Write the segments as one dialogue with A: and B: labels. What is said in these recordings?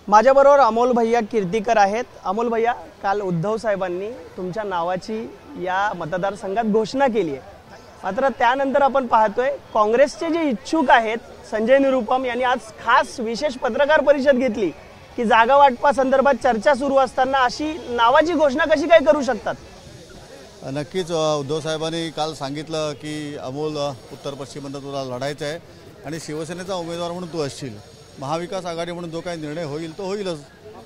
A: माझ्याबरोबर अमोल भैया कीर्तीकर आहेत। अमोल भैया, काल उद्धव साहेबांनी तुमच्या नावाची या मतदारसंघात घोषणा केली आहे, मात्र त्यानंतर आपण पाहतोय काँग्रेसचे जे इच्छुक आहेत संजय निरुपम यांनी आज खास विशेष पत्रकार परिषद घेतली की जागा वाटपा संदर्भात चर्चा सुरू असताना अशी नावाची घोषणा कशी काय करू शकतात।
B: नक्कीच उद्धव साहेबांनी काल सांगितलं की अमोल उत्तर पश्चिममध्ये तुला लढायचं आहे आणि शिवसेनेचा उमेदवार म्हणून तू असशील, महाविकास आघाडी म्हणून जो काही निर्णय होईल तो होईलच।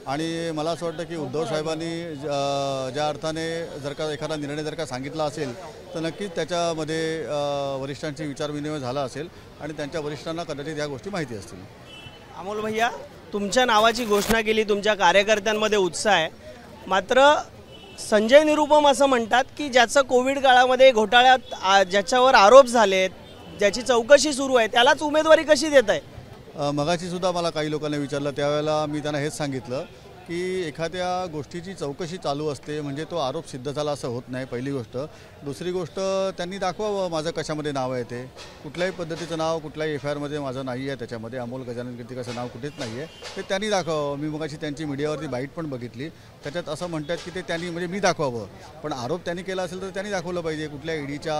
B: आणि मला असं वाटतं की उद्धव साहेबांनी ज्या अर्थाने जर का एखादा निर्णय जर का सांगितला असेल तर नक्कीच त्याच्यामध्ये वरिष्ठांची विचारविनिमय झाला असेल आणि त्यांच्या वरिष्ठांना कदाचित या गोष्टी माहिती असतील।
A: अमोल भैया, तुमच्या नावाची घोषणा केली, तुमच्या कार्यकर्त्यांमध्ये उत्साह आहे, मात्र संजय निरुपम असं म्हणतात की ज्याचं कोविड काळामध्ये घोटाळ्यात ज्याच्यावर आरोप झालेत, ज्याची चौकशी सुरू आहे, त्यालाच उमेदवारी कशी देत आहे।
B: मगाशी सुद्धा मला काही लोकांनी विचारलं, त्यावेळेला मी त्यांना हेच सांगितलं की एखाद्या गोष्टीची चौकशी चालू असते म्हणजे तो आरोप सिद्ध झाला असं होत नाही, पहिली गोष्ट। दुसरी गोष्ट, त्यांनी दाखवावं माझं कशामध्ये नाव आहे ते। कुठल्याही पद्धतीचं नाव कुठल्याही एफ आय आरमध्ये माझं नाही आहे, त्याच्यामध्ये अमोल गजानन कीर्तीकरचं नाव कुठेच नाही आहे, ते त्यांनी दाखवावं। मी मगाशी त्यांची मीडियावरती बाईट पण बघितली, त्याच्यात असं म्हणतात की ते त्यांनी म्हणजे मी दाखवावं, पण आरोप त्यांनी केला असेल तर त्यांनी दाखवलं पाहिजे। कुठल्या ईडीच्या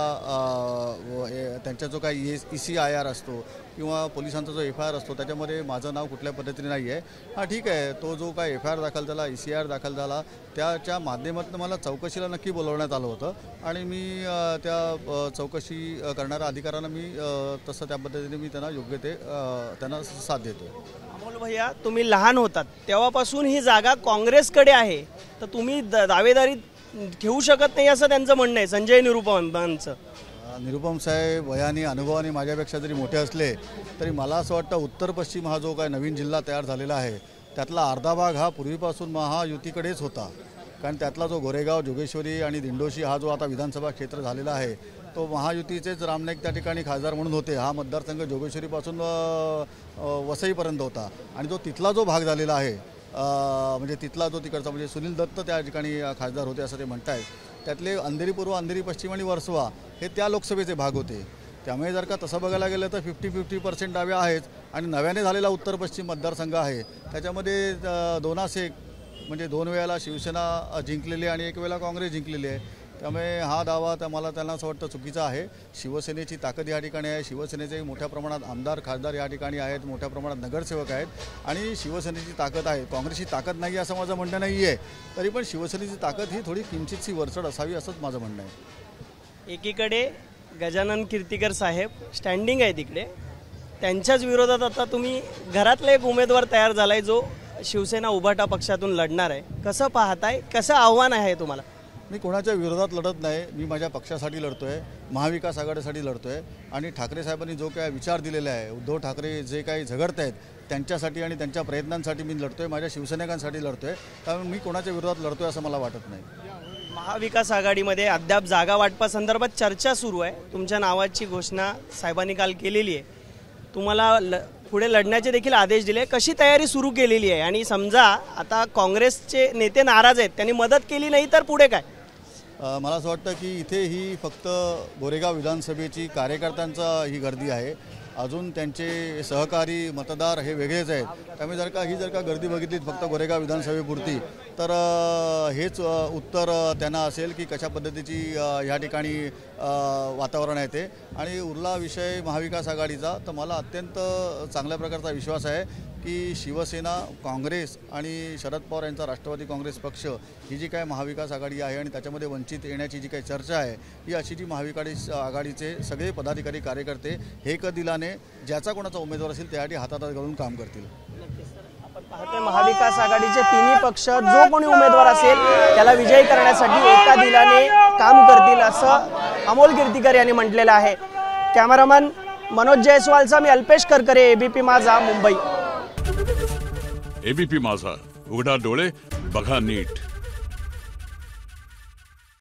B: त्यांचा जो काही ECIR असतो किंवा पोलिसांचा जो FIR असतो त्याच्यामध्ये माझं नाव कुठल्या पद्धतीने नाही आहे। हां ठीक आहे, तो जो काय FIR दाखल झाला, ECIR दाखल झाला, त्याच्या माध्यमातून मला चौकशीला नक्की बोलवण्यात आलं होतं आणि मी त्या चौकशी करणाऱ्या अधिकाऱ्यांना मी तसं त्या पद्धतीने मी त्यांना योग्य ते त्यांना साथ देतो।
A: अमोल भैया, तुम्ही लहान होतात तेव्हापासून ही जागा काँग्रेसकडे आहे, तर तुम्ही दावेदारी ठेवू शकत नाही असं त्यांचं म्हणणं आहे संजय निरुपमांचं।
B: निरुपम साहेब वयाने अनुभवाने माझ्यापेक्षा जरी मोठे असले तरी मला असं वाटतं उत्तर पश्चिम हा जो काय नवीन जिल्हा तयार झालेला आहे त्यातला अर्धा भाग हा पूर्वीपासून महायुतीकडेच होता, कारण त्यातला जो गोरेगाव, जोगेश्वरी आणि दिंडोशी हा जो आता विधानसभा क्षेत्र झालेला आहे तो महायुतीचेच रामनाईक त्या ठिकाणी खासदार म्हणून होते। हा मतदारसंघ जोगेश्वरीपासून वसईपर्यंत होता आणि जो तिथला जो भाग झालेला आहे म्हणजे तिथला जो तिकडचा म्हणजे सुनील दत्त त्या ठिकाणी खासदार होते असं ते म्हणत आहेत, त्यातले अंधेरी पूर्व, अंधेरी पश्चिम आणि वर्सोवा हे त्या लोकसभेचे भाग होते। त्यामुळे जर का तसं बघायला गेलं तर 50-50% डाव्या आहेत आणि नव्याने झालेला उत्तर पश्चिम मतदारसंघ आहे त्याच्यामध्ये 2-1 म्हणजे 2 वेळेला शिवसेना जिंकलेली आणि 1 वेळेला काँग्रेस जिंकलेली आहे। त्यामुळे हा दावा तर मला त्यांना असं वाटतं चुकीचा आहे। शिवसेनेची ताकद या ठिकाणी आहे, शिवसेनेचे मोठ्या प्रमाणात आमदार खासदार या ठिकाणी आहेत, मोठ्या प्रमाणात नगरसेवक आहेत आणि शिवसेनेची ताकद आहे। काँग्रेसची ताकद नाही असं माझं म्हणणं नाही आहे, तरी पण शिवसेनेची ताकद ही थोडी किंचितशी वरचढ असावी असंच माझं म्हणणं आहे।
A: एकीकडे गजानन कीर्तीकर साहेब स्टँडिंग आहे तिकडे, त्यांच्याच विरोधात आता तुम्ही घरातला एक उमेदवार तयार झालाय जो शिवसेना उभाटा पक्षातून लढणार आहे, कसं पाहताय, कसं आव्हान आहे तुम्हाला।
B: मी कोणाच्या विरोधात लढत नाही, मी माझ्या पक्षासाठी लढतो आहे, महाविकास आघाडीसाठी लढतो आहे आणि ठाकरे साहेबांनी जो काय विचार दिलेला आहे, उद्धव ठाकरे जे काही झगडत आहेत त्यांच्यासाठी आणि त्यांच्या प्रयत्नांसाठी मी लढतो आहे, माझ्या शिवसैनिकांसाठी लढतो आहे, त्यामुळे मी कोणाच्या विरोधात लढतो आहे असं मला वाटत नाही।
A: महाविकास आघाडीमध्ये अद्याप जागा वाटपा संदर्भात चर्चा सुरू आहे, तुमच्या नावाची घोषणा साहेबांनी काल केलेली आहे, तुम्हाला पुढे लढण्याचे देखील आदेश दिले, कशी तयारी सुरू केलेली आहे आणि समजा आता काँग्रेसचे नेते नाराज आहेत, त्यांनी मदत केली नाही तर पुढे काय।
B: मला असं वाटतं की इथे ही फक्त गोरेगाव विधानसभेची कार्यकर्त्यांचा ही गर्दी आहे, अजून त्यांचे सहकारी मतदार हे वेगळेच आहेत। त्यामुळे जर का गर्दी बघितली फक्त गोरेगाव विधानसभेपुरती तर हेच उत्तर त्यांना असेल की कशा पद्धतीची या ठिकाणी वातावरण आहे ते। आणि उरला विषय महाविकास आघाडीचा, तर मला अत्यंत चांगल्या प्रकारचा विश्वास आहे की शिवसेना, काँग्रेस आणि शरद पवार यांचा राष्ट्रवादी काँग्रेस पक्ष ही जी काय महाविकास आघाडी आहे आणि त्याच्यामध्ये वंचित येण्याची जी काही चर्चा आहे ही अशी जी महाविकास आघाडीचे सगळे पदाधिकारी कार्यकर्ते हे दिलाने ज्याचा कोणाचा उमेदवार असेल त्यासाठी हातात घालून काम करतील।
A: आपण पाहतोय महाविकास आघाडीचे तिन्ही पक्ष जो कोणी उमेदवार असेल त्याला विजयी करण्यासाठी एका दिलाने काम करतील असं अमोल कीर्तीकर यांनी म्हटलेलं आहे। कॅमेरामॅन मनोज जयस्वालचा मी अल्पेश करकरे, ABP माझा, मुंबई।
C: ABP माझा, उघडा डोळे बघा नीट।